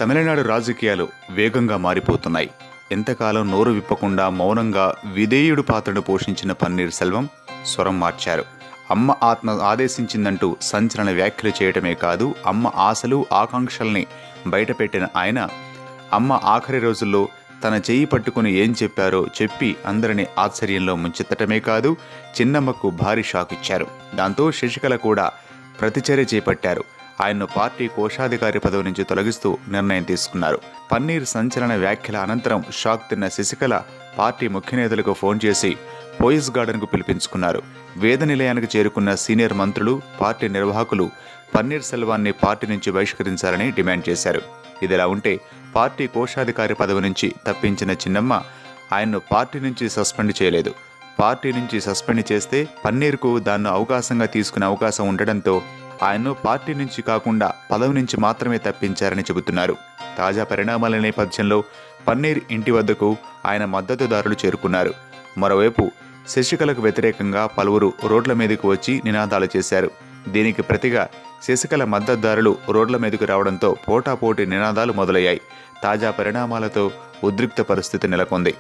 తమిళనాడు రాజకీయాలు వేగంగా మారిపోతున్నాయి. ఎంతకాలం నోరు విప్పకుండా మౌనంగా విధేయుడు పాత్రను పోషించిన పన్నీర్ సెల్వం స్వరం మార్చారు. అమ్మ ఆత్మ ఆదేశించిందంటూ సంచలన వ్యాఖ్యలు చేయటమే కాదు, అమ్మ ఆశలు ఆకాంక్షల్ని బయటపెట్టిన ఆయన అమ్మ ఆఖరి రోజుల్లో తన చెయ్యి పట్టుకుని ఏం చెప్పారో చెప్పి అందరినీ ఆశ్చర్యంలో ముంచెత్తటమే కాదు, చిన్నమ్మకు భారీ షాక్ ఇచ్చారు. దాంతో శశికళ కూడా ప్రతిచర్య చేపట్టారు. ఆయన్ను పార్టీ కోశాధికారి పదవి నుంచి తొలగిస్తూ నిర్ణయం తీసుకున్నారు. పన్నీర్ సంచలన వ్యాఖ్యల అనంతరం షాక్ తిన్న శశికళ పార్టీ ముఖ్య నేతలకు ఫోన్ చేసి పోయిస్ గార్డెన్కు పిలిపించుకున్నారు. వేద నిలయానికి చేరుకున్న సీనియర్ మంత్రులు, పార్టీ నిర్వాహకులు పన్నీర్ సెల్వాన్ని పార్టీ నుంచి బహిష్కరించాలని డిమాండ్ చేశారు. ఇదిలా ఉంటే పార్టీ కోశాధికారి పదవి నుంచి తప్పించిన చిన్నమ్మ ఆయన్ను పార్టీ నుంచి సస్పెండ్ చేయలేదు. పార్టీ నుంచి సస్పెండ్ చేస్తే పన్నీర్కు దాన్ని అవకాశంగా తీసుకునే అవకాశం ఉండడంతో ఆయన్ను పార్టీ నుంచి కాకుండా పదవి నుంచి మాత్రమే తప్పించారని చెబుతున్నారు. తాజా పరిణామాల నేపథ్యంలో పన్నీర్ ఇంటి వద్దకు ఆయన మద్దతుదారులు చేరుకున్నారు. మరోవైపు శశికళకు వ్యతిరేకంగా పలువురు రోడ్ల మీదకు వచ్చి నినాదాలు చేశారు. దీనికి ప్రతిగా శశికళ మద్దతుదారులు రోడ్ల మీదకు రావడంతో పోటాపోటీ నినాదాలు మొదలయ్యాయి. తాజా పరిణామాలతో ఉద్రిక్త పరిస్థితి నెలకొంది.